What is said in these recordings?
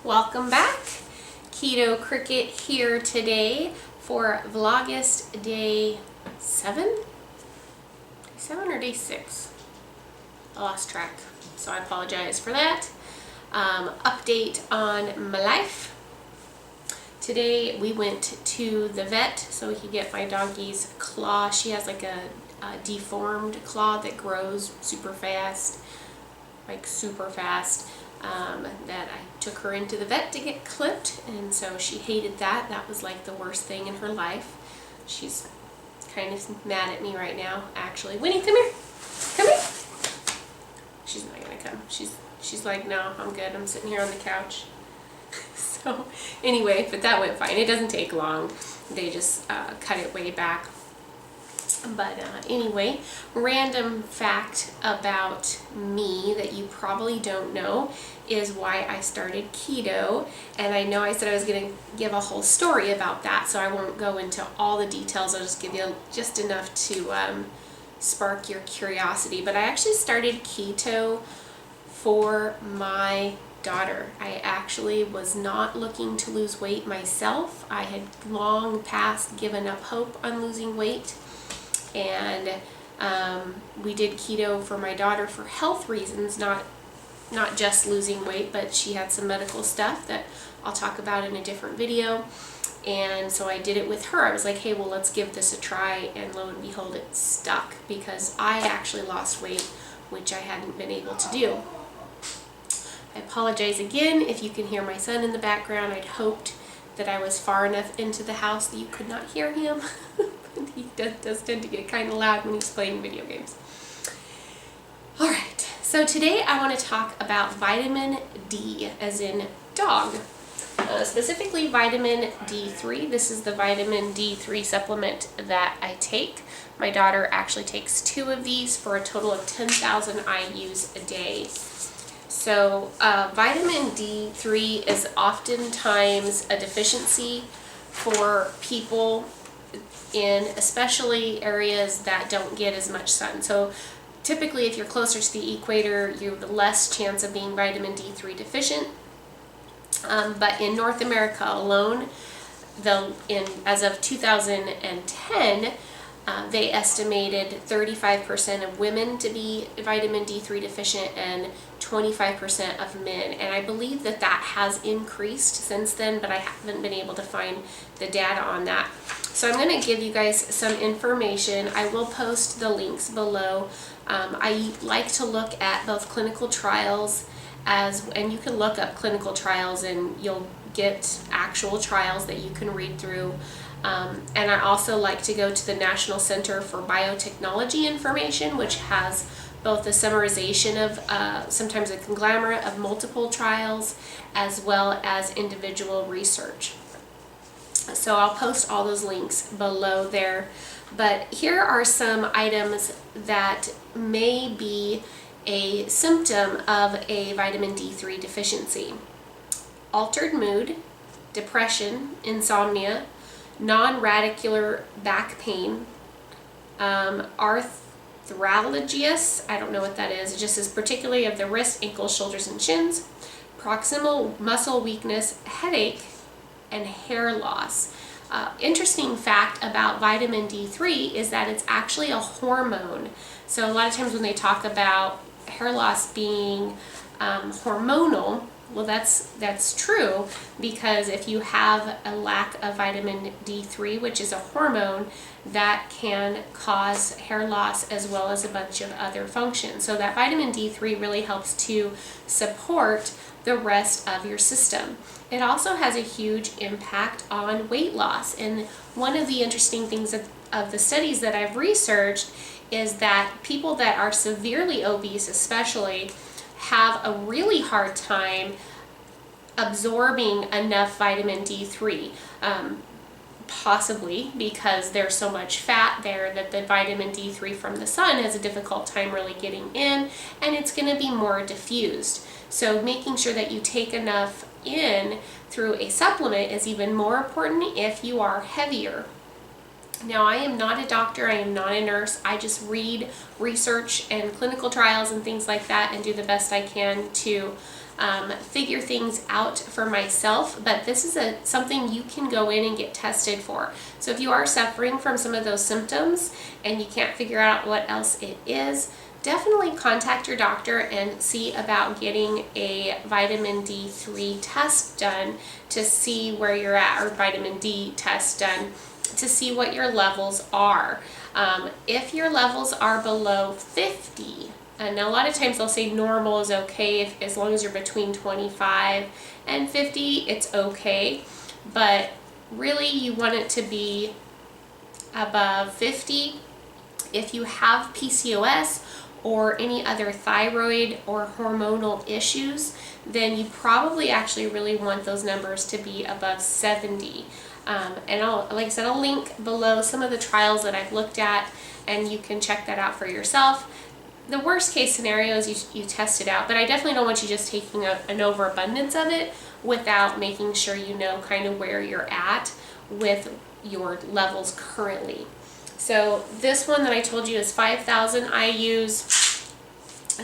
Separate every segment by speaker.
Speaker 1: Welcome back. Keto Cricket here today for Vlogust day 7? Day 7 or day 6? I lost track, so I apologize for that. Update on my life. Today we went to the vet so we could get my donkey's claw. She has like a deformed claw that grows super fast, like super fast. That I took her into the vet to get clipped, and so she hated that. That was like the worst thing in her life. She's kind of mad at me right now, actually. Winnie, come here. Come here. She's not gonna come. She's like, no, I'm good. I'm sitting here on the couch. So anyway, but that went fine. It doesn't take long. They just cut it way back. But anyway, random fact about me that you probably don't know is why I started keto. And I know I said I was going to give a whole story about that, so I won't go into all the details. I'll just give you just enough to spark your curiosity. But I actually started keto for my daughter. I actually was not looking to lose weight myself. I had long past given up hope on losing weight. And we did keto for my daughter for health reasons, not just losing weight, but she had some medical stuff that I'll talk about in a different video. And so I did it with her. I was like, hey, well, let's give this a try, and lo and behold, it stuck because I actually lost weight, which I hadn't been able to do. I apologize again if you can hear my son in the background. I'd hoped that I was far enough into the house that you could not hear him. He does tend to get kind of loud when he's playing video games. Alright, so today I want to talk about vitamin D, as in dog. Specifically vitamin D3. This is the vitamin D3 supplement that I take. My daughter actually takes 2 of these for a total of 10,000 IUs a day. So vitamin D3 is oftentimes a deficiency for people in especially areas that don't get as much sun. So typically if you're closer to the equator, you have less chance of being vitamin D3 deficient. But in North America alone, as of 2010, they estimated 35% of women to be vitamin D3 deficient and 25% of men. And I believe that has increased since then, but I haven't been able to find the data on that. So I'm going to give you guys some information. I will post the links below. I like to look at both clinical trials and you can look up clinical trials and you'll get actual trials that you can read through. And I also like to go to the National Center for Biotechnology information, which has both a summarization of sometimes a conglomerate of multiple trials as well as individual research. So I'll post all those links below there. But here are some items that may be a symptom of a vitamin D3 deficiency. Altered mood, depression, insomnia, nonradicular back pain, arthralgias, I don't know what that is, it just says particularly of the wrists, ankles, shoulders, and shins, proximal muscle weakness, headache, and hair loss. Interesting fact about vitamin D3 is that it's actually a hormone. So a lot of times when they talk about hair loss being hormonal, well, that's true, because if you have a lack of vitamin D3, which is a hormone, that can cause hair loss as well as a bunch of other functions. So that vitamin D3 really helps to support the rest of your system. It also has a huge impact on weight loss. And one of the interesting things of the studies that I've researched is that people that are severely obese especially have a really hard time absorbing enough vitamin D3, possibly because there's so much fat there that the vitamin D3 from the sun has a difficult time really getting in, and it's going to be more diffused. So making sure that you take enough in through a supplement is even more important if you are heavier. Now, I am not a doctor, I am not a nurse, I just read research and clinical trials and things like that and do the best I can to figure things out for myself, but this is something you can go in and get tested for. So if you are suffering from some of those symptoms and you can't figure out what else it is, definitely contact your doctor and see about getting a vitamin D3 test done to see where you're at, or vitamin D test done to see what your levels are. If your levels are below 50, and now a lot of times they'll say normal is okay as long as you're between 25 and 50, it's okay. But really you want it to be above 50. If you have PCOS or any other thyroid or hormonal issues, then you probably actually really want those numbers to be above 70. And like I said, I'll link below some of the trials that I've looked at, and you can check that out for yourself. The worst case scenario is you test it out, but I definitely don't want you just taking an overabundance of it without making sure you know kind of where you're at with your levels currently. So this one that I told you is 5,000 IUs.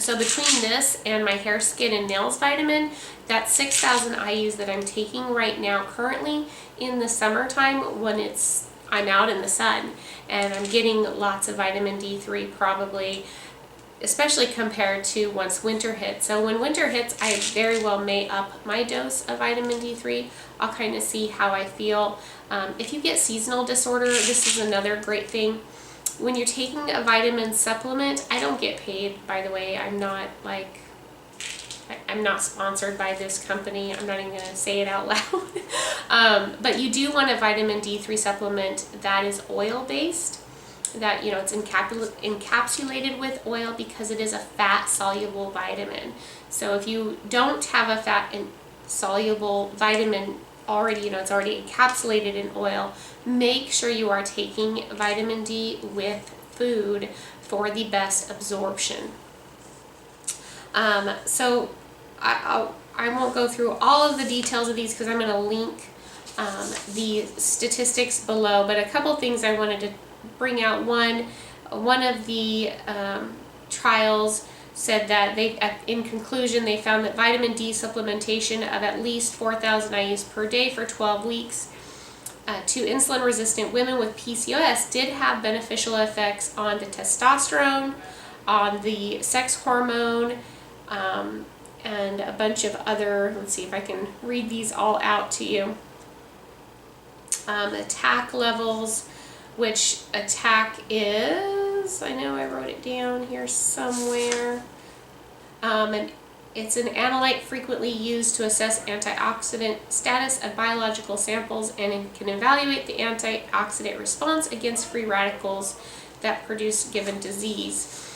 Speaker 1: So between this and my hair, skin, and nails vitamin, that's 6,000 IUs that I'm taking right now currently in the summertime when I'm out in the sun, and I'm getting lots of vitamin D3 probably, especially compared to once winter hits. So when winter hits, I very well may up my dose of vitamin D3. I'll kind of see how I feel. If you get seasonal disorder, this is another great thing. When you're taking a vitamin supplement, I don't get paid, by the way. I'm not sponsored by this company. I'm not even going to say it out loud. But you do want a vitamin D3 supplement that is oil-based, that, you know, it's encapsulated with oil because it is a fat-soluble vitamin. So if you don't have a fat-soluble vitamin already, you know, it's already encapsulated in oil, make sure you are taking vitamin D with food for the best absorption. So I won't go through all of the details of these because I'm going to link the statistics below, but a couple things I wanted to bring out. One of the trials said that in conclusion, they found that vitamin D supplementation of at least 4,000 IUs per day for 12 weeks to insulin-resistant women with PCOS did have beneficial effects on the testosterone, on the sex hormone, and a bunch of other, let's see if I can read these all out to you. Attack levels, which attack is, I know I wrote it down here somewhere, and it's an analyte frequently used to assess antioxidant status of biological samples, and it can evaluate the antioxidant response against free radicals that produce given disease.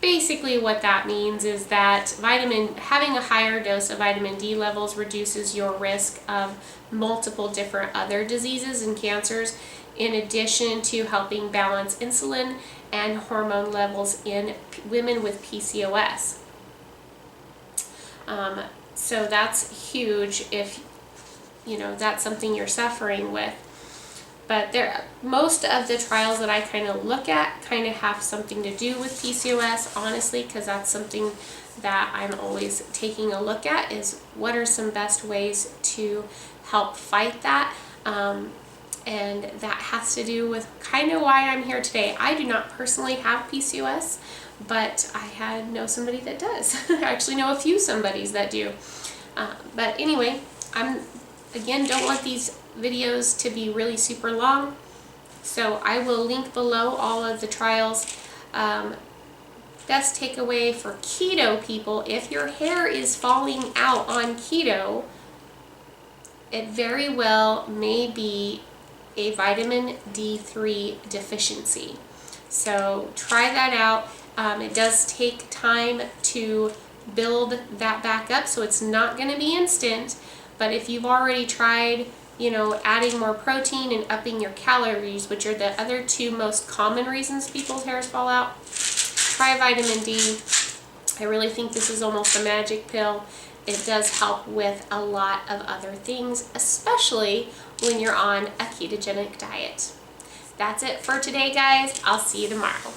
Speaker 1: Basically what that means is that having a higher dose of vitamin D levels reduces your risk of multiple different other diseases and cancers, in addition to helping balance insulin and hormone levels in women with PCOS. So that's huge if, you know, that's something you're suffering with. But most of the trials that I kind of look at kind of have something to do with PCOS, honestly, because that's something that I'm always taking a look at, is what are some best ways to help fight that. And that has to do with kind of why I'm here today. I do not personally have PCOS, but I know somebody that does. I actually know a few somebodies that do. But anyway, again, don't want these videos to be really super long, so I will link below all of the trials. Best takeaway for keto people: if your hair is falling out on keto, it very well may be a vitamin D3 deficiency. So try that out. It does take time to build that back up, so it's not going to be instant, but if you've already tried, you know, adding more protein and upping your calories, which are the other two most common reasons people's hairs fall out, try vitamin D. I really think this is almost a magic pill. It does help with a lot of other things, especially when you're on a ketogenic diet. That's it for today, guys. I'll see you tomorrow.